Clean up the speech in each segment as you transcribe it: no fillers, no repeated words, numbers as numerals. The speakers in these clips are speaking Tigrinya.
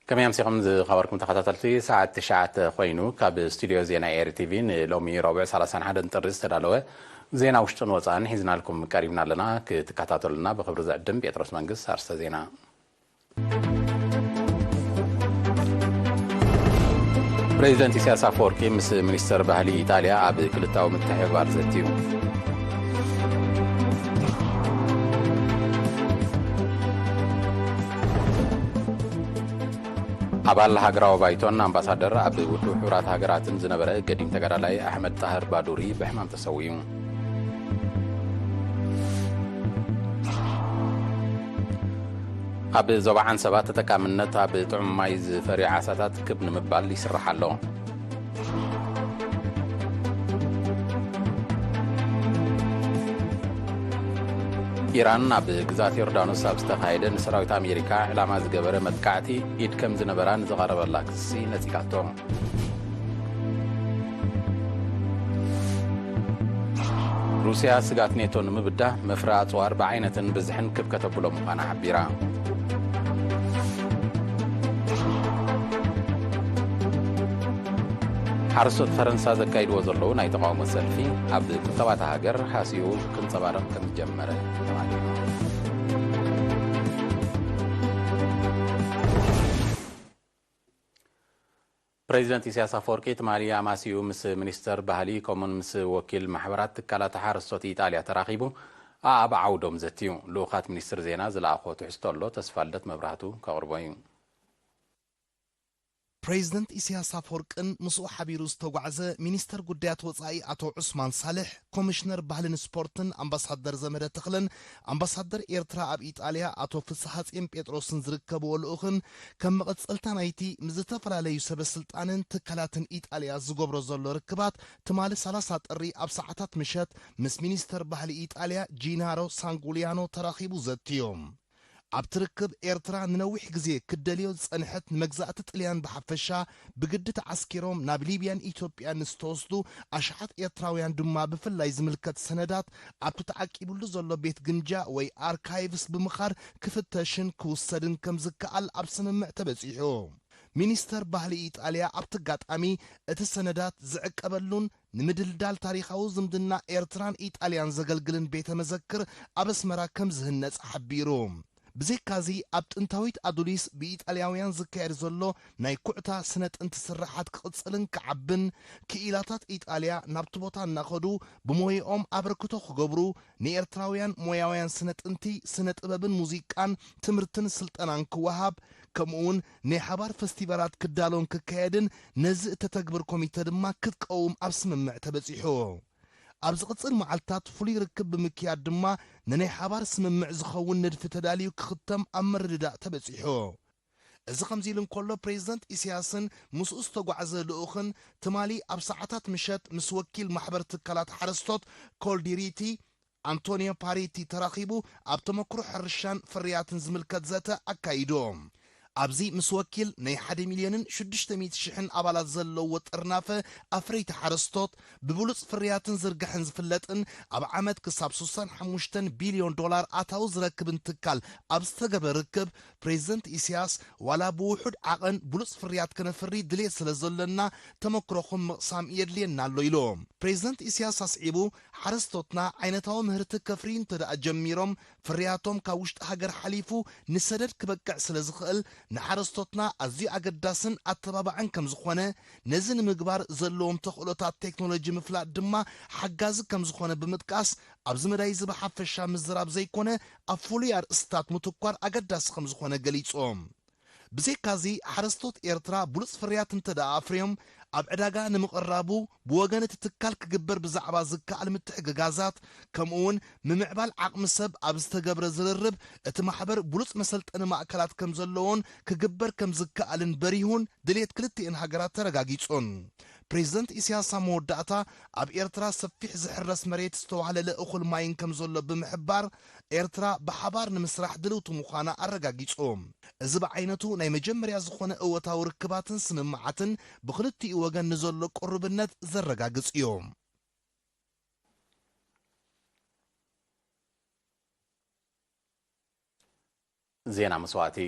كما يمسكم خبركم تخططلتي ساعة 9 خوينو كاب استوديو زينا اير تي في لومي ربع سالسان حدا نطرس تدالوه زينا وشتن وصان حيزنا لكم قريبنا لنا كتكاتاتلنا بخبر زقدم بيتروس منقص ارستا زينا بريزيدنت إسياس أفوركي مس منستر بهالي إيطاليا عبد كلتاو متحف بارزتيو አባል ሀገራዊ ባይቶን አምባሳደር አብ ውዱ ሕራት ሀገራትን ዝነበረ ገዲም ተጋዳላይ አሕመድ ጣህር ባዱሪ በሕማም ተሰውዩ አብ ዞባ ዓንሰባት ተጠቃምነት አብ ጥዑም ማይ ዝፈርዩ ዓሳታት ክብ ንምባል ይስራሕ ኣሎ ኢራን ኣብ ግዛት ዮርዳኖስ ኣብ ዝተኻየደ ንሰራዊት ኣሜሪካ ዕላማ ዝገበረ መጥቃዕቲ ኢድ ከም ዝነበራን ዝቐረበላ ክሲ ነፂቃቶ ሩስያ ስጋት ኔቶ ንምብዳህ መፍረ ኣፅዋር ብዓይነትን ብዝሕን ክብ ከተብሎ ምዃና ሓቢራ ሓረስቶት ፈረንሳ ዘካይድዎ ዘለዉ ናይ ተቃውሞ ሰልፊ ኣብ ቁጠባታ ሃገር ሓሲኡ ክንፀባረቕ ከም ዝጀመረ ተማሊኡ ፕሬዚደንት ኢሳያስ አፈወርቂ ትማሊ ኣማሲኡ ምስ ሚኒስተር ባህሊ ከምኡን ምስ ወኪል ማሕበራት ትካላት ሓረስቶት ኢጣልያ ተራኺቡ ኣብ ዓውዶም ዘትዩ ልኡኻት ሚኒስትር ዜና ዝለኣኾ ትሕዝቶ ኣሎ ተስፋልደት መብራህቱ ከቕርቦ እዩ ፕሬዝደንት ኢሳያስ አፈወርቅን ምስኡ ሓቢሩ ዝተጓዕዘ ሚኒስተር ጉዳያት ወፃኢ አቶ ዑስማን ሳልሕ ኮሚሽነር ባህልን ስፖርትን አምባሳደር ዘመደ ተኽለን አምባሳደር ኤርትራ ኣብ ኢጣልያ አቶ ፍስሐ ጼም ጴጥሮስን ዝርከብዎ ልኡኽን ከም መቐፀልታ ናይቲ ምዝተፈላለዩ ሰበስልጣንን ትካላትን ኢጣልያ ዝገብሮ ዘሎ ርክባት ትማሊ 30 ጥሪ ኣብ ሰዓታት ምሸት ምስ ሚኒስተር ባህሊ ኢጣልያ ጂናሮ ሳንጉሊያኖ ተራኺቡ ዘትዮም ኣብ ትርክብ ኤርትራ ንነዊሕ ግዜ ክደልዮ ዝጸንሐት ንመግዛእቲ ጥልያን ብሓፈሻ ብግዲ ተዓስኪሮም ናብ ሊብያን ኢትዮጵያን ዝተወስዱ ኣሽሓት ኤርትራውያን ድማ ብፍላይ ዝምልከት ሰነዳት ኣብቲ ተዓቂቡሉ ዘሎ ቤት ግንጃ ወይ ኣርካይቭስ ብምኻር ክፍተሽን ክውሰድን ከም ዝከኣል ኣብ ስምምዕ ተበፂሑ ሚኒስተር ባህሊ ኢጣልያ ኣብቲ ኣጋጣሚ እቲ ሰነዳት ዝዕቀበሉን ንምድልዳል ታሪኻዊ ዝምድና ኤርትራን ኢጣልያን ዘገልግልን ቤተ መዘክር ኣብ ኣስመራ ከም ዝህነጽ ሓቢሩ ብዘይካዚ ኣብ ጥንታዊት ኣዱሊስ ብኢጣልያውያን ዝካየድ ዘሎ ናይ ኩዕታ ስነ ጥንቲ ስራሓት ክቕፅልን ክዓብን ክኢላታት ኢጣልያ ናብቲ ቦታ እናኸዱ ብሞይኦም ኣበርክቶ ክገብሩ ንኤርትራውያን ሞያውያን ስነ ጥንቲ ስነ ጥበብን ሙዚቃን ትምህርትን ስልጠናን ክወሃብ ከምኡውን ናይ ሓባር ፌስቲቫላት ክዳሎን ክካየድን ነዚ እተተግብር ኮሚተ ድማ ክትቀውም ኣብ ስምምዕ ተበፂሑ ኣብ ዝቕፅል መዓልታት ፍሉይ ርክብ ብምክያድ ድማ ንናይ ሓባር ስምምዕ ዝኸውን ንድፊ ተዳልዩ ክኽተም ኣብ ምርድዳእ ተበፂሑ እዚ ከምዚ ኢሉ እንከሎ ፕሬዚደንት ኢሳያስን ምስኡ ዝተጓዕዘ ልኡኽን ትማሊ ኣብ ሰዓታት ምሸት ምስ ወኪል ማሕበር ትካላት ሓረስቶት ኮልዲሪቲ አንቶኒዮ ፓሪቲ ተራኺቡ ኣብ ተመክሮ ሕርሻን ፍርያትን ዝምልከት ዘተ ኣካይዶም ኣብዚ ምስ ወኪል ናይ 1,600,000 ኣባላት ዘለዎ ጥርናፈ ኣፍረይቲ ሓረስቶት ብብሉፅ ፍርያትን ዝርግሕን ዝፍለጥን ኣብ ዓመት ክሳብ 65 ቢልዮን ዶላር ኣታዊ ዝረክብን ትካል ኣብ ዝተገበረ ርክብ ፕሬዚደንት ኢሳያስ ዋላ ብውሑድ ዓቐን ብሉፅ ፍርያት ከነፍሪ ድሌት ስለ ዘለና ተመክሮኹም ምቕሳም የድልየና ኣሎ ኢሎም ፕሬዚደንት ኢሳያስ ኣስዒቡ ሓረስቶትና ዓይነታዊ ምህርቲ ከፍሪ እንተደኣ ጀሚሮም ፍርያቶም ካብ ውሽጢ ሃገር ሓሊፉ ንሰደድ ክበቅዕ ስለ ዝኽእል ንሓረስቶትና ኣዝዩ ኣገዳስን ኣተባባዕን ከም ዝኾነ ነዚ ንምግባር ዘለዎም ተኽእሎታት ቴክኖሎጂ ምፍላጥ ድማ ሓጋዚ ከም ዝኾነ ብምጥቃስ ኣብዚ መዳይ ዝብሓፈሻ ምዝራብ ዘይኮነ ኣብ ፍሉይ ኣርእስታት ምትኳር ኣገዳሲ ከም ዝኾነ ገሊፆም ብዘይካዚ ሓረስቶት ኤርትራ ብሉፅ ፍርያት እንተደኣ ኣፍርዮም ኣብ ዕዳጋ ንምቕራቡ ብወገን እቲ ትካል ክግበር ብዛዕባ ዝከኣል ምትሕግጋዛት ከምኡውን ምምዕባል ዓቕሚ ሰብ ኣብ ዝተገብረ ዝርርብ እቲ ማሕበር ብሉፅ መሰልጠኒ ማእከላት ከም ዘለዎን ክግበር ከም ዝከኣልን በሪሁን ድሌት ክልቲአን ሃገራት ተረጋጊጹን ፕሬዚደንት ኢሳያስ መወዳእታ ኣብ ኤርትራ ሰፊሕ ዝሕረስ መሬት ዝተዋህለለ እኹል ማይን ከም ዘሎ ብምሕባር ኤርትራ ብሓባር ንምስራሕ ድልውቲ ምዃና ኣረጋጊጾም እዚ ብዓይነቱ ናይ መጀመርያ ዝኾነ እወታዊ ርክባትን ስምምዓትን ብክልቲኡ ወገን ንዘሎ ቁርብነት ዘረጋግጽ እዮም ዜና መስዋዕቲ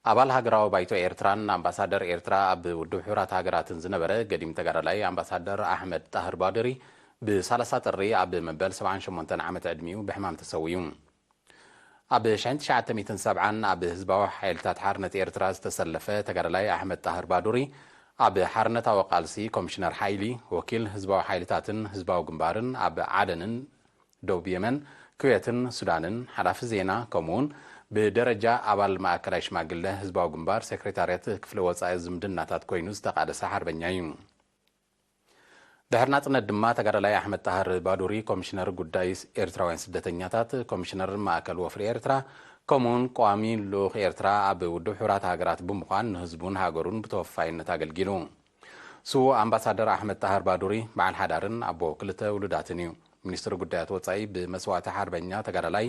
أبال هاجراو بايتو إيرتران أمباسادر إيرترا أب ودو حورات هاجراتن زنبرة قديم تقارلاي أمباسادر أحمد طاهر بادري بسالسات الري أب مبال 78 عامة عدميو بحمام تسويون أب شعند شعات 207 أب هزباو حيلتات حارنة إيرترا استسلفة تقارلاي أحمد طاهر بادري أب حارنة وقالسي كومشنر حايلي وكيل هزباو حيلتاتن هزباو جنبارن أب عدنن دوب يمن كويتن سودانن حلاف زينا كومون بدرجة أبال مأكلاي شماقله هزباو جنبار سكرتاريات كفل وصايا زمدناتات كوينوز تقاد سحر بنيايم دهرنات ندما تقارلاي أحمد طاهر بادوري كومشنر قدايس إيرتراوين سدتنياتات كومشنر مأكل وفر إيرترا كومون قوامي لوخ إيرترا أب ودو حورات هاجرات بمقان هزبون هاجرون بتوفاين نتاقل جيلون سو أمباسادر أحمد طاهر بادوري مع الحدارن أبو كلتا ولداتنيو ሚኒስትር ጉዳያት ወጻኢ በመስዋዕት ሓርበኛ ተጋዳላይ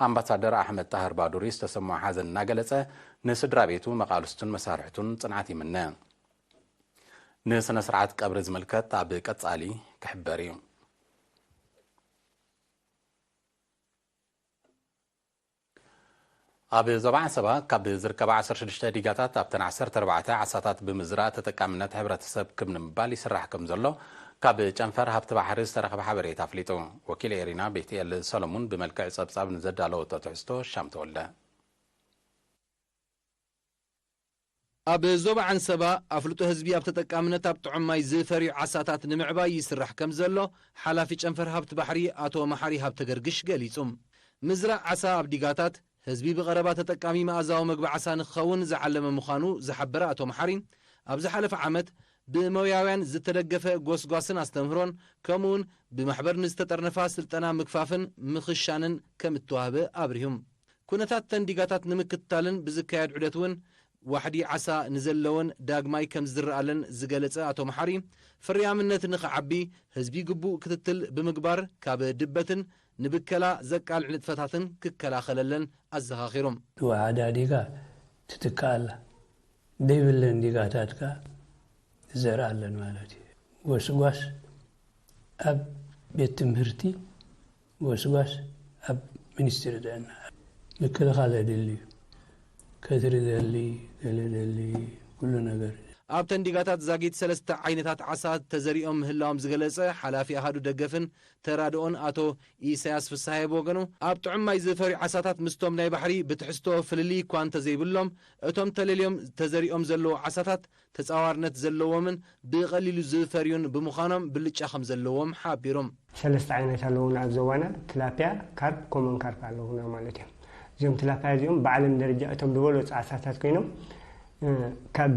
አምባሳደር አሕመድ طاهر ባዱሪ ዝተሰምዖ ሓዘን እናገለጸ ንስድራ ቤቱ መቃልስቱን መሳርሕቱን ጽንዓት ይምነ ንስነ ስርዓት ቀብሪ ዝምልከት ኣብ ቀጻሊ ክሕበር እዩ ኣብ ዞባ ዓሰባ ካብ ዝርከባ 16 ዲጋታት ኣብተን 14 ዓሳታት ብምዝራእ ተጠቃምነት ሕብረተሰብ ክም ንምባል ይስራሕ ከም ዘሎ ካብ ጨንፈር ሃብቲ ባሕሪ ዝተረኸበ ሓበሬታ ኣፍሊጡ ወኪል ኤሪና ቤትኤል ሰሎሙን ብመልክዕ ጸብጻብ ንዘዳለወ ትሕዝቶ ሻምተወልደ ኣብ ዞባ ዓንሰባ ኣፍልጦ ህዝቢ ኣብ ተጠቃምነት ኣብ ጥዑማይ ዝፈሪዑ ዓሳታት ንምዕባይ ይስራሕ ከም ዘሎ ሓላፊ ጨንፈር ሃብቲ ባሕሪ ኣቶ መሓሪ ሃብተ ገርግሽ ገሊጹ ምዝራእ ዓሳ ኣብ ዲጋታት ህዝቢ ብቐረባ ተጠቃሚ መኣዛዊ ምግቢ ዓሳ ንክኸውን ዝዓለመ ምዃኑ ዝሓበረ ኣቶ መሓሪ ኣብ ዝሓለፈ ዓመት ብመውያውያን ዝተደገፈ ጎስጓስን ኣስተምህሮን ከምኡውን ብማሕበር ንዝተጠርነፋ ስልጠና ምግፋፍን ምኽሻንን ከም እትዋህበ ኣብሪሁም ኩነታት ተንዲጋታት ንምክትታልን ብዝካየድ ዑደት እውን ዋሕዲ ዓሳ ንዘለወን ዳግማይ ከም ዝረኣለን ዝገለጸ ኣቶ መሓሪ ፍርያምነት ንኽዓቢ ህዝቢ ግቡእ ክትትል ብምግባር ካብ ድበትን ንብከላ ዘቃልዕ ንጥፈታትን ክከላኸለለን ኣዘኻኺሮም ዋዕዳ ዲጋ ትትካኣላ ደይብለን ዲጋታትካ زرعلن مالتي وسواس أب بيت مهرتي وسواس أب منستر دانا مكل خالد اللي كثر اللي كل نجار ኣብ ተንዲጋታት ዛጊት ሰለስተ ዓይነታት ዓሳት ተዘሪኦም ምህላዎም ዝገለጸ ሓላፊ ኣሃዱ ደገፍን ተራድኦን ኣቶ ኢሳያስ ፍሳሐ ወገኑ ኣብ ጥዑማይ ዝፈሪዑ ዓሳታት ምስቶም ናይ ባሕሪ ብትሕዝቶ ፍልሊ እኳ እንተዘይብሎም እቶም ተለልዮም ተዘሪኦም ዘለዉ ዓሳታት ተጻዋርነት ዘለዎምን ብቐሊሉ ዝፈርዩን ብምዃኖም ብልጫ ከም ዘለዎም ሓቢሮም ሰለስተ ዓይነት ኣለውና ኣብ ዘዋና ትላፒያ ካርፕ ኮመን ካርፕ ኣለውና ማለት እዮም እዚኦም ትላፒያ እዚኦም ብዓለም ደረጃ እቶም ዝበለፁ ዓሳታት ኮይኖም ካብ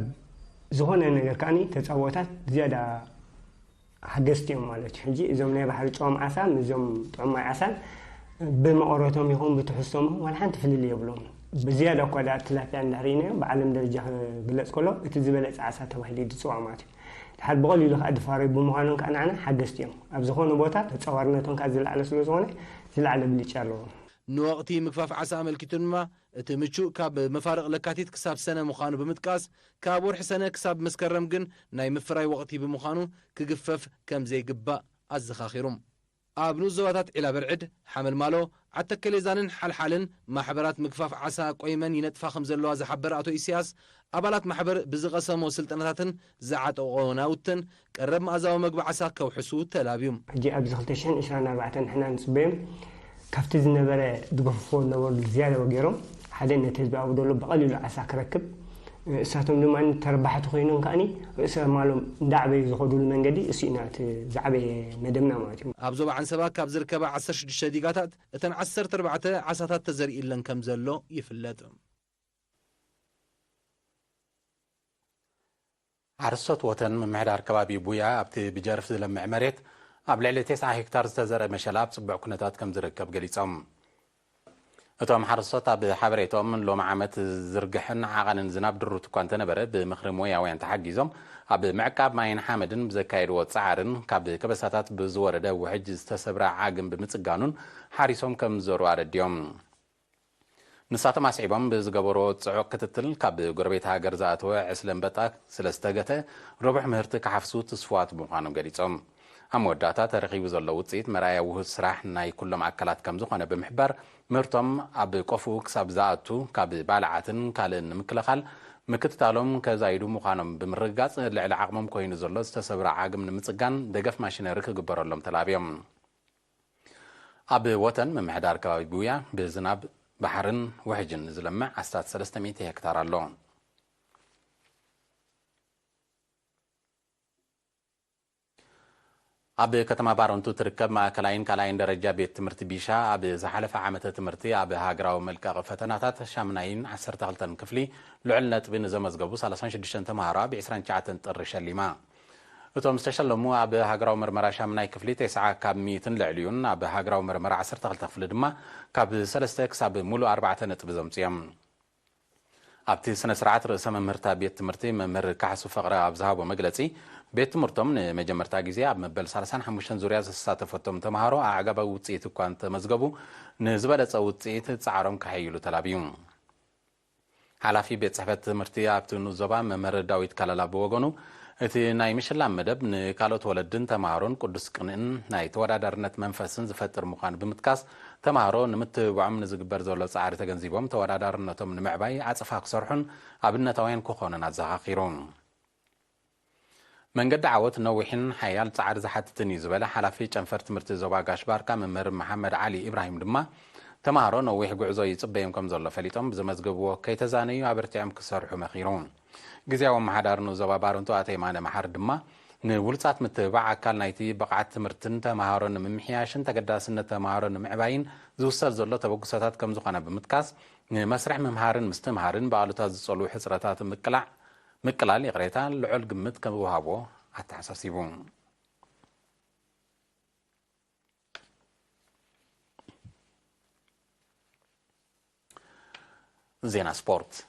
ዝኾነ ነገር ካኒ ተጻወታት ዝያዳ ሓገዝቲዮም ማለት እዩ ሕጂ እዞም ናይ ባሕሪ ጨዋም ዓሳ እዞም ጥዑማይ ዓሳን ብመቐረቶም ይኹን ብትሕዝቶም ዋላ ሓንቲ ፍልል የብሎም ብዝያዳ እኳ ዳ ትላፒያ እንዳርኢናዮ ብዓለም ደረጃ ክግለጽ ከሎ እቲ ዝበለፀ ዓሳ ተባሂሉ ይፅዋዕ ማለት እዩ ድሓር ብቐሊሉ ከዓ ድፋርዩ ብምዃኖም ከዓ ንዓና ሓገዝቲ እዮም ኣብ ዝኾነ ቦታ ተጻዋርነቶም ከዓ ዝለዓለ ስለ ዝኾነ ዝለዓለ ብልጫ ኣለዎም ንወቕቲ ምግፋፍ ዓሳ ኣመልኪቱ ድማ እቲ ምቹእ ካብ መፋርቕ ለካቲት ክሳብ ሰነ ምዃኑ ብምጥቃስ ካብ ወርሒ ሰነ ክሳብ መስከረም ግን ናይ ምፍራይ ወቕቲ ብምዃኑ ክግፈፍ ከም ዘይግባእ ኣዘኻኺሮም ኣብ ንኡስ ዞባታት ዒላ በርዕድ ሓመልማሎ ዓተከሌዛንን ሓልሓልን ማሕበራት ምግፋፍ ዓሳ ቆይመን ይነጥፋ ከም ዘለዋ ዝሓበር ኣቶ ኢሳያስ ኣባላት ማሕበር ብዝቐሰሞ ስልጠናታትን ዝዓጠቆ ናውትን ቀረብ መኣዛዊ ምግቢ ዓሳ ከውሕሱ ተላብዩ ሕጂ ኣብዚ 2024 ንሕና ንፅበዮም ካብቲ ዝነበረ ድገፍፎ ነበሩ ዝያዳ ወገይሮም ሓደ ነቲ ህዝቢ ኣብኡ ዘሎ ብቐሊሉ ዓሳ ክረክብ እሳቶም ድማ ተረባሕቲ ኮይኖም ከዓኒ ርእሰ ማሎም እንዳዕበዩ ዝኸዱሉ መንገዲ እሱ ኢና እቲ ዝዓበየ መደብና ማለት እዩ ኣብ ዞባ ዓንሰባ ካብ ዝርከባ 16 ዲጋታት እተን 14 ዓሳታት ተዘሪኢለን ከም ዘሎ ይፍለጥ ዓርሶት ወተን ምምሕዳር ከባቢ ቡያ ኣብቲ ብጀርፍ ዝለምዕ መሬት ኣብ ልዕሊ 9 ሄክታር ዝተዘርአ መሸላ ብጽቡዕ ኩነታት ከም ዝርከብ ገሊጾም እቶም ሓረስቶት ኣብ ሓበሬቶም ሎሚ ዓመት ዝርግሕን ዓቐንን ዝናብ ድሩት እኳ እንተነበረ ብምኽሪ ሞያውያን ተሓጊዞም ኣብ ምዕቃብ ማይን ሓመድን ብዘካየድዎ ጻዕርን ካብ ከበሳታት ብዝወረደ ውሕጅ ዝተሰብረ ዓግን ብምጽጋኑን ሓሪሶም ከም ዝዘርኡ ኣረድዮም ንሳቶም ኣስዒቦም ብዝገበሮ ጽዑቕ ክትትል ካብ ጎረቤት ሃገር ዝኣተወ ዕስለ ኣንበጣ ስለ ዝተገተ ረቡሕ ምህርቲ ክሓፍሱ ተስፋት ምዃኖም ገሊጾም أموداتا ترغيب زلو وصيت مرايا وهو سراح ناي كلهم أكلات كم زخانة بمحبر مرتم أب قفو كساب زاتو كاب بالعاتن كالن مكلخال مكتتالهم كزايدو مقانم بمرقات لعلى عقمم كوين زلو استسبر عاقم نمتسقان دقف ماشين رك قبر لهم تلابيهم أب وطن ممحدار كبابي بويا بزناب بحرن وحجن زلمع أستاذ 300 هكتار اللون أب كتما بارونتو تركب مع كلاين درجة بيت تمرت بيشا أب زحلف عامة تمرتي أب هاجراو ملكا فتناتات شامناين 10 كفلي لعلنا بين زمز قبوس على 16 تمهارا ب 20 ساعة ترش الليما وتم استشلموا أب هاجراو مرمرة شامناي كفلي 9 كاب 100 لعليون أب هاجراو مرمرة 10 كفلي دما كاب 3 كساب مولو 4 بزمتيام أبتي سنة سرعات رئيس ممرتا بيت تمرتي ممر كحسو فقرة أبزهاب ومجلسي بيت مرتم مجمرتا جزية مبل سالسان حموشن زورياز الساتفتم تمهارو عقبة وتصيتو كانت مزقبو نزبالة وتصيت تعارم كحيلو تلابيون حلافي بيت صحفة تمرتي أبتو نزبا ممر داويت كالالا بوغونو اتي ناي مشلام مدب نكالوت ولدن تمهارون قدس قنن ناي تودادرنت منفسن زفتر مقان بمتكاس تمهارو نمت وعم نزقبر زولو صعار تغنزيبهم تودادرنتهم نمعباي عصفاك صرحن أبنتوين كوخونن أزاقيرون من قد عوت نوحين حيال صعار زحاتتني زبالة حلافي جنفر تمرت زوبا قاشباركا ممر محمد علي إبراهيم دما تمهارو نوح قعزو يصبهم كم زولو فليتهم بزمزقبو كي تزانيو عبرتعم كسرحو مخيرون جزياو محدار نزوبا بارونتو أتيمان محار دما نولصات متبع أكال نايتي بقعت تمرتن تمهارون ممحياشن تقداسن تمهارون معباين زوصل زولو تبقساتات كم زقنا بمتكاس مسرح ممهارن مستمهارن بقالوتا زصلو حسراتات مقلال يقريتا لعل قمت كبوهابو حتى حساسيبون زينا سبورت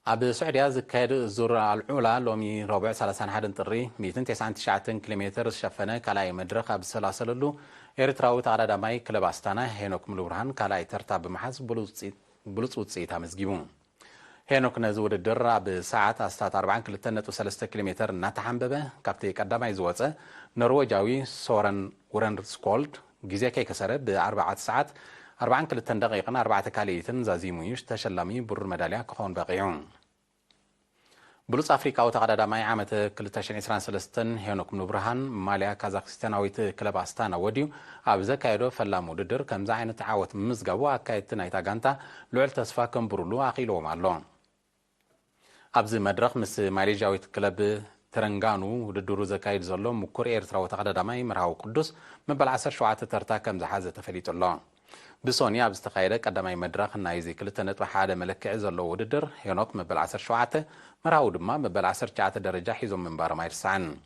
أب سعودية زكايد زور العلا لومي ربع 31 طري 299 كيلومتر شفنا كلاي مدرخ أب سلاسللو إرتراو تعالى دماي كلب أستانا هينوك ملورهان كلاي ترتاب بمحز بلوص وتصيتها مزجيبون هينوك نزود الدرة بساعة أستات 4.3 كيلومتر ناتحنببه كابتي قدامي زوجة نرويجاوي سورن ورن سكولد جزيا كي كسره ب4 ساعات 4 دقيقة 4 كاليتن زازيمويش تشلمي بر ميداليا كخون باقيون بلوص أفريقيا وتقدامي عامة 2023 هينوك منبرهان ماليا كازاخستاناويت كلب أستانا وديو أبزا كايدو فلامو ددر كم زعين تعاوت مزقاو أكايت نايتا غانتا لعل تسفا كم برولو أخيلو مالون أبزي مدرخ مس ماليجاويت كلب ترنغانو وددرو زكايد زلو مكور إيرتراو تقدامي مرهاو قدس مبال 10 شوعات ترتا كم زحازة تفليت الله بسونيا بستخايدة قدامي مدرخ نايزي كلتنت وحادة ملكع زلو وددر هينوك مبال 10 شوعات مرهاو دما مبال 10 درجة حيزو من بارماير سعن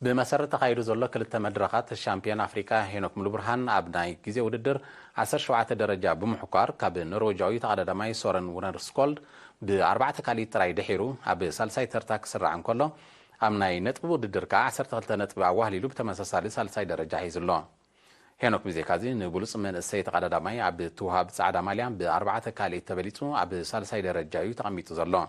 بمسار تخايدو زلو كلتا مدرخات الشامبيون أفريقيا هينوك ملوبرهان أبناي جيزي وددر 10 درجة بمحكار كاب نروجاوي تقدامي سورن ورن سكولد ب4 كالي تراي دحيرو أب سالساي ترتاك سرعن كله أمناي نتبو ددركا 10 نتبو أوهلي لوب تمساسالي سالساي درجة حيزلو هنوك بزيكازي نبولس من السيد قدامي عب توهاب سعادة ماليا ب4 كالي تبليتو عب سالساي درجة تقميتو زلو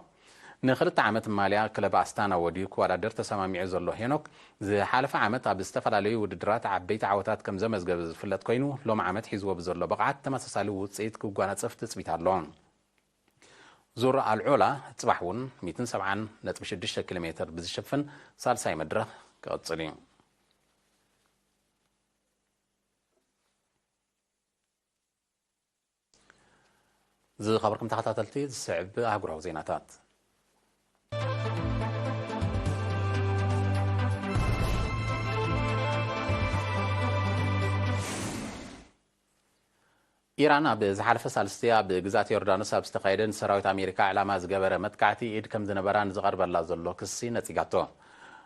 نخلط عامة ماليا كلب أستانا وديك ورادر تسمامي زلو هنوك زي حالف عامة عب استفلالي ودرات عبيت عوتات كم زمز قبز فلت كوينو لوم عامة حيزو بزلو بقعات تمساسالي وتسيد كوغانات صفت سبيتالون زور العلا تصبحون 207.6 كيلومتر بزشفن سالساي مدرخ كأتصلين زي خبركم تحتاتلتي السعب أهقروا زيناتات إيران بزحلف سالستيا بجزات يوردانوس بستقايدن سراويت أمريكا علامة زجبرة متكعتي إيد كم زنبران زغرب الله زلو كسي نتيجاتو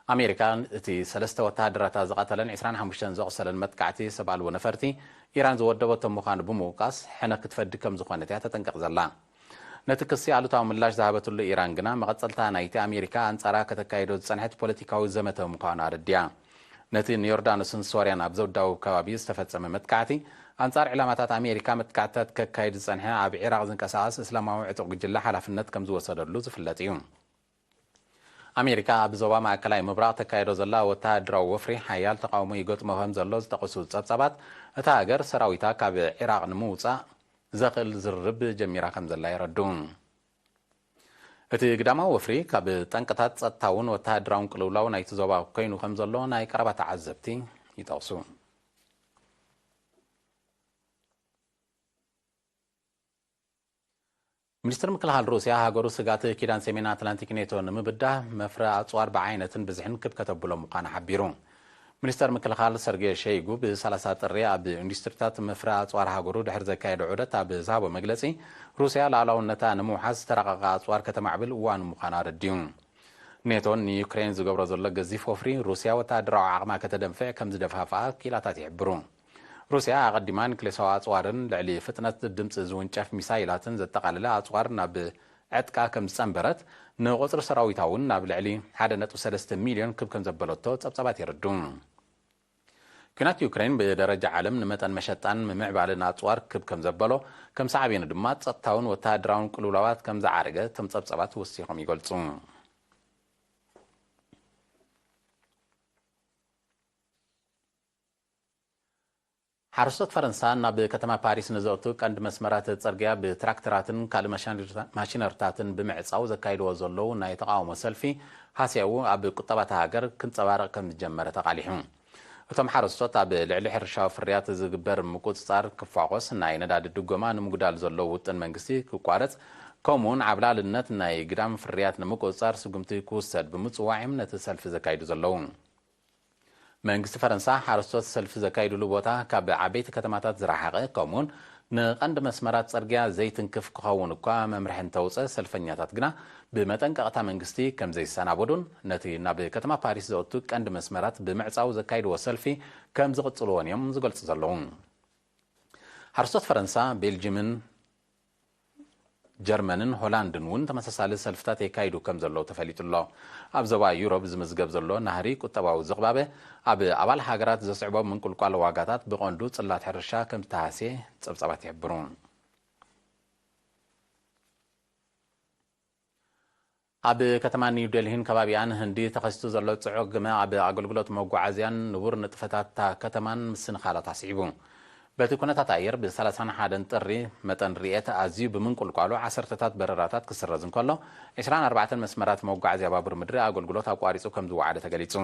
أمريكا تي سلسته وتهدرات زقاتلن 25 زغسلن متكعتي 7 ونفرتي إيران زودبت مخان بموقاس حنا كتفد كم زخانتها تتنقق زلا نتكسي على طعم الله ذهبت له إيران جنا مقصلتها نايت أمريكا أنصارا كتكايدو صنعت بوليتيكاو زمته مقانا رديا نتي يوردانوس سوريان أبزو داو كوابي استفدت متكعتي أنصار علامات أمريكا متكعتت ككايد صنعها أب عراق زنكساس إسلاماوي عتق جل حلفنت كم زو صدر لوز فلاتيون ኣሜሪካ ኣብ ዞባ ማእከላይ ምብራቕ ተካይዶ ዘላ ወተሃደራዊ ወፍሪ ሓያል ተቃውሞ ይገጥሞ ከም ዘሎ ዝጠቐሱ ጸብጻባት እታ ሃገር ሰራዊታ ካብ ኢራቅ ንምውፃእ ዘኽእል ዝርርብ ጀሚራ ከም ዘላ ይረዱ። እቲ ግዳማዊ ወፍሪ ካብ ጠንቅታት ጸጥታውን ወተሃደራውን ቅልውላው ናይቲ ዞባ ኮይኑ ከም ዘሎ ናይ ቀረባ ተዓዘብቲ ይጠቕሱ። ሚኒስትር ምክልኻል ሩስያ ሃገሩ ስጋት ኪዳን ሰሜን ኣትላንቲክ ኔቶ ንምብዳህ መፍረ ኣጽዋር ብዓይነትን ብዝሕን ክብ ከተብሎም ምዃኑ ሓቢሩ። ሚኒስተር ምክልኻል ሰርጌይ ሸይጉ ብ30 ጥሪ ኣብ ኢንዱስትሪታት መፍረ ኣጽዋር ሃገሩ ድሕሪ ዘካየደ ዑደት ኣብ ዝሃቦ መግለጺ ሩስያ ላዕላውነታ ንምውሓዝ ዝተረቐቐ ኣጽዋር ከተማዕብል እዋኑ ምዃኑ ኣረዲዩ። ኔቶን ንዩክሬን ዝገብሮ ዘሎ ገዚፍ ወፍሪ ሩስያ ወተሃደራዊ ዓቕማ ከተደንፍዕ ከም ዝደፋፍኣ ኪላታት ይሕብሩ። ሩስያ ኣቐዲማ ኒክሌሳዊ ኣጽዋርን ልዕሊ ፍጥነት ድምፂ ዝውንጨፍ ሚሳይላትን ዘጠቓለለ ኣጽዋር ናብ ዕጥቃ ከም ዝጸንበረት ንቁፅሪ ሰራዊታ እውን ናብ ልዕሊ 1.3 ሚልዮን ክብ ከም ዘበለቶ ጸብጻባት ይርዱ። ኩናት ዩክሬን ብደረጃ ዓለም ንመጠን መሸጣን ምምዕባልን ኣጽዋር ክብ ከም ዘበሎ ከም ሳዕቤኑ ድማ ጸጥታውን ወተሃደራውን ቅልውላዋት ከም ዝዓረገ እቶም ጸብጻባት ወሲኾም ይገልጹ። ሓረስቶት ፈረንሳ ናብ ከተማ ፓሪስ ንዘእቱ ቀንዲ መስመራት ጽርግያ ብትራክተራትን ካልእ ማሽነርታትን ብምዕጻው ዘካይድዎ ዘለዉ ናይ ተቃውሞ ሰልፊ ሃስያው ኣብ ቁጠባት ሃገር ክንጸባረቕ ከም ዝጀመረ ተቓሊሑ። እቶም ሓረስቶት ኣብ ልዕሊ ሕርሻዊ ፍርያት ዝግበር ምቁፅጻር ክፋቆስ ናይ ነዳዲ ድጎማ ንምጉዳል ዘለዎ ውጥን መንግስቲ ክቋረጽ ከምኡውን ዓብላልነት ናይ ግዳም ፍርያት ንምቁፅጻር ስጉምቲ ክውሰድ ብምጽዋዕም ነቲ ሰልፊ ዘካይዱ ዘለዉ። መንግስቲ ፈረንሳ ሓረስቶት ሰልፊ ዘካይድሉ ቦታ ካብ ዓበይቲ ከተማታት ዝረሓቐ ከምኡውን ንቐንዲ መስመራት ጽርግያ ዘይትንክፍ ክኸውን እኳ መምርሒ እንተውፅእ ሰልፈኛታት ግና ብመጠንቀቕታ መንግስቲ ከም ዘይሰናበዱን ነቲ ናብ ከተማ ፓሪስ ዘእቱ ቀንዲ መስመራት ብምዕጻው ዘካይድዎ ሰልፊ ከም ዝቕጽልዎን እዮም ዝገልጹ ዘለዉ። ሓረስቶት ፈረንሳ ቤልጅየምን ጀርመንን ሆላንድን እውን ተመሳሳሊ ሰልፍታት የካይዱ ከም ዘለዉ ተፈሊጡ ኣሎ። ኣብ ዞባ ዩሮብ ዝምዝገብ ዘሎ ናህሪ ቁጠባዊ ዝቕባበ ኣብ ኣባል ሃገራት ዘስዕቦ ምንቁልቋል ዋጋታት ብቐንዱ ጽላት ሕርሻ ከም ዝተሃስየ ጸብጻባት ይሕብሩ። ኣብ ከተማ ኒው ዴልሂን ከባቢኣን ህንዲ ተኸሲቱ ዘሎ ጽዑቕ ግመ ኣብ ኣገልግሎት መጓዓዝያን ንቡር ንጥፈታት ከተማን ምስንኻላት ኣስዒቡ። በቲ ኩነታት ኣየር ብ31 ጥሪ መጠን ርኤት ኣዝዩ ብምንቁልቋሉ 10ታት በረራታት ክስረዝ እንከሎ 24 መስመራት መጓዓዝያ ባቡር ምድሪ ኣገልግሎት ኣቋሪጹ ከም ዝወዓደ ተገሊጹ።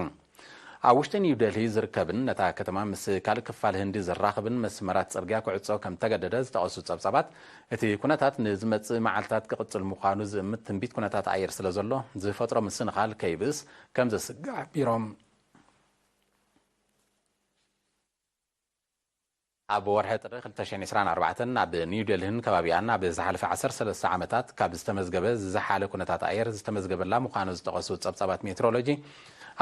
ኣብ ውሽጢ ኒው ዴልሂ ዝርከብን ነታ ከተማ ምስ ካልእ ክፋል ህንዲ ዝራኸብን መስመራት ጽርግያ ክዕጾ ከም ተገደደ ዝተቐሱ ጸብጻባት እቲ ኩነታት ንዝመጽእ መዓልትታት ክቕጽል ምዃኑ ዝእምት ትንቢት ኩነታት ኣየር ስለ ዘሎ ዝፈጥሮ ምስንኻል ከይብስ ከም ዘስጋዕ ቢሮም ኣብ ወርሒ ጥሪ 2024 ኣብ ኒው ዴልሂን ከባቢኣን ኣብ ዝሓለፈ 13 ዓመታት ካብ ዝተመዝገበ ዝሓለ ኩነታት ኣየር ዝተመዝገበላ ምዃኑ ዝጠቐሱ ጸብጻባት ሜትሮሎጂ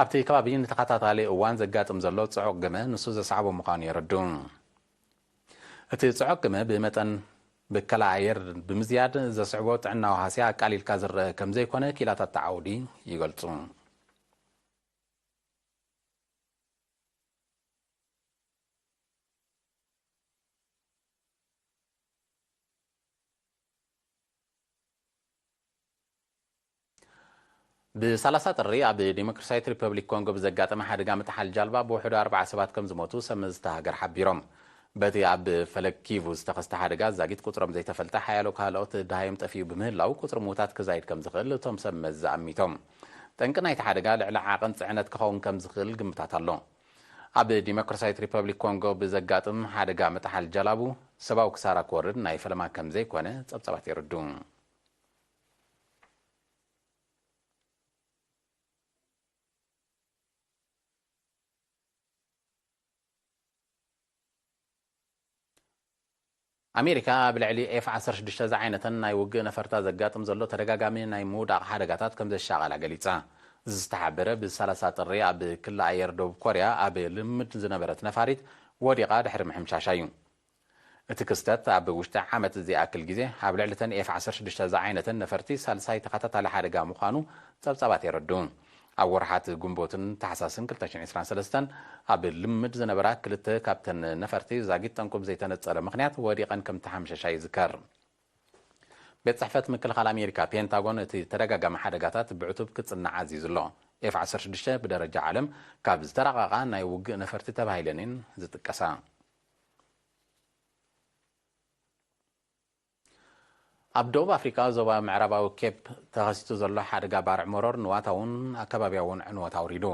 ኣብቲ ከባቢ ንተኸታታሊ እዋን ዘጋጥም ዘሎ ጽዑቕ ግመ ንሱ ዘሰዓቦ ምዃኑ የረዱ። እቲ ጽዑቕ ግመ ብመጠን ብከላ ኣየር ብምዝያድ ዘስዕቦ ጥዕናዊ ሃስያ ኣቃሊልካ ዝረአ ከም ዘይኮነ ኪላታት ተዓውዲ ይገልጹ። ብ30 ጥሪ ኣብ ዲሞክራሲያዊት ሪፐብሊክ ኮንጎ ብዘጋጠመ ሓደጋ ምጥሓል ጃልባ ብውሕዱ 40 ሰባት ከም ዝሞቱ ሰመዝቲ ሃገር ሓቢሮም። በቲ ኣብ ፈለግ ኪቩ ዝተኸስተ ሓደጋ ዛጊት ቁፅሮም ዘይተፈልጠ ሓያሎ ካልኦት ድሃዮም ጠፊኡ ብምህላው ቁፅሪ ምዉታት ክዛይድ ከም ዝኽእል እቶም ሰመዝ ኣሚቶም። ጠንቂ ናይቲ ሓደጋ ልዕሊ ዓቐን ጽዕነት ክኸውን ከም ዝኽእል ግምታት ኣሎ። ኣብ ዲሞክራሲያዊት ሪፐብሊክ ኮንጎ ብዘጋጥም ሓደጋ ምጥሓል ጃላቡ ሰብኣዊ ክሳራ ክወርድ ናይ ፈለማ ከም ዘይኮነ ጸብጻባት ይርዱ። ኣሜሪካ ብልዕሊ F-16 ዝዓይነተን ናይ ውግእ ነፈርታ ዘጋጥም ዘሎ ተደጋጋሚ ናይ ምውዳቕ ሓደጋታት ከም ዘሻቐላ ገሊጻ። እዚ ዝተሓበረ ብ30 ጥሪ ኣብ ክልል ኣየር ደቡብ ኮርያ ኣብ ልምድ ዝነበረት ነፋሪት ወዲቓ ድሕሪ ምሕምሻሻ እዩ። እቲ ክስተት ኣብ ውሽጢ ዓመት ዝኣክል ግዜ ኣብ ልዕሊ ተን F-16 ዝዓይነተን ነፈርቲ ሳልሳይ ተኸታታሊ ሓደጋ ምዃኑ ጸብጻባት የረዱ። ኣብ ወርሓት ጉንቦትን ታሕሳስን 2023 ኣብ ልምድ ዝነበራ ክልተ ካብተን ነፈርቲ ዛጊት ጠንቁብ ዘይተነጸረ ምኽንያት ወዲቐን ከም ተሓምሸሻ ይዝከር። ቤት ጽሕፈት ምክልኻል ኣሜሪካ ፔንታጎን እቲ ተደጋጋሚ ሓደጋታት ብዕቱብ ክጽንዕ ዓዚዙ ኣሎ F-16 ብደረጃ ዓለም ካብ ዝተራቐቓ ናይ ውግእ ነፈርቲ ተባሂለንን ዝጥቀሳ ኣብ ደቡብ ኣፍሪካ ዞባ ምዕራባዊ ኬፕ ተኸሲቱ ዘሎ ሓደጋ ባርዕ ሞሮር ንዋታውን ኣከባቢያውን ዕንወት ኣውሪዱ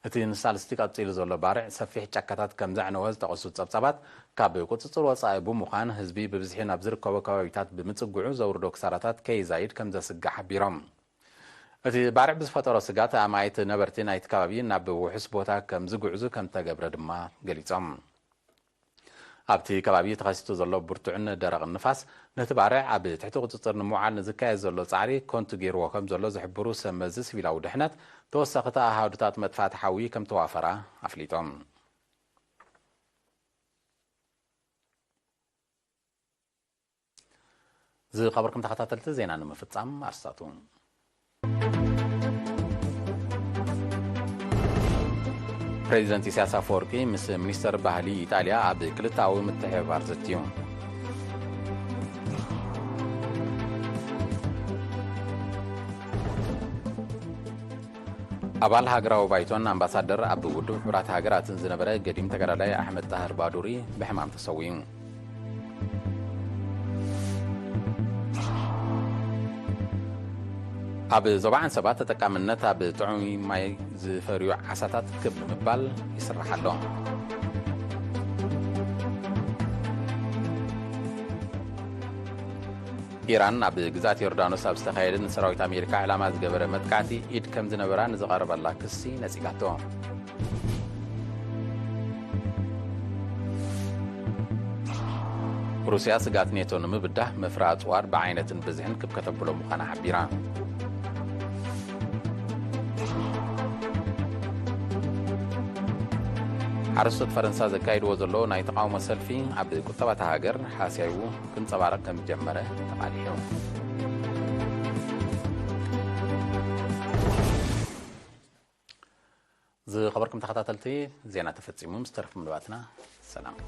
እቲ ንሳልስቲ ቀፂሉ ዘሎ ባርዕ ሰፊሕ ጫካታት ከም ዘዕነወ ዝተቐሱ ጸብጻባት ካብ ቁፅፅር ወፃኢ ብምዃን ህዝቢ ብብዝሒ ናብ ዝርከቦ ከባቢታት ብምጽጉዑ ዘውርዶ ክሳራታት ከይዛይድ ከም ዘስግሕ ሓቢሮም እቲ ባርዕ ብዝፈጠሮ ስጋት ኣማይት ነበርቲ ናይቲ ከባቢ ናብ ውሕስ ቦታ ከም ዝጉዕዙ ከም ተገብረ ድማ ገሊጾም ኣብቲ ከባቢ ተኸሲቱ ዘሎ ብርቱዕን ደረቕን ንፋስ ነቲ ባርዕ ኣብ ትሕቲ ቁፅፅር ንምውዓል ንዝካየድ ዘሎ ጻዕሪ ኮንቱ ገይርዎ ከም ዘሎ ዝሕብሩ ሰብ መዚ ሲቪላዊ ድሕነት ተወሳኺቲ ኣሃዱታት መጥፋእቲ ሓዊ ከም ተዋፈራ ኣፍሊጦም ዝኸበርኩም ተኸታተልቲ ዜና ንምፍጻም ኣርስታቱ ፕሬዚደንት ኢሳያስ አፈወርቂ ምስ ሚኒስተር ባህሊ ኢጣልያ ኣብ ክልታዊ ምትሕብባር ዘትዩ ኣባል ሃገራዊ ባይቶን ኣምባሳደር ኣብ ውድብ ሕብራት ሃገራትን ዝነበረ ገዲም ተጋዳላይ ኣሕመድ ጣህር ባዱሪ ብሕማም ተሰዊዩ ኣብ ዞባ ዓንሰባ ተጠቃምነት ኣብ ጥዑም ማይ ዝፈርዩ ዓሳታት ክብ ምባል ይስራሕ ኣሎ ኢራን ኣብ ግዛት ዮርዳኖስ ኣብ ዝተኻየደ ንሰራዊት ኣሜሪካ ዕላማ ዝገበረ መጥቃዕቲ ኢድ ከም ዝነበራ ንዝቐረበላ ክሲ ነፂጋቶ ሩስያ ስጋት ኔቶ ንምብዳህ ምፍራቕ ጽዋር ብዓይነትን ብዝሕን ክብከተብሎ ምዃና ሓቢራ ሓረስቶት ፈረንሳ ዘካይድዎ ዘሎ ናይ ተቃውሞ ሰልፊ ኣብ ቁጠባታ ሃገር ሓስያዩ ክንጸባረቕ ከም ጀመረ ተቃሊሑ ዝኸበርኩም ተኸታተልቲ ዜና ተፈጺሙ ምስተረፍ ምልባትና ሰላም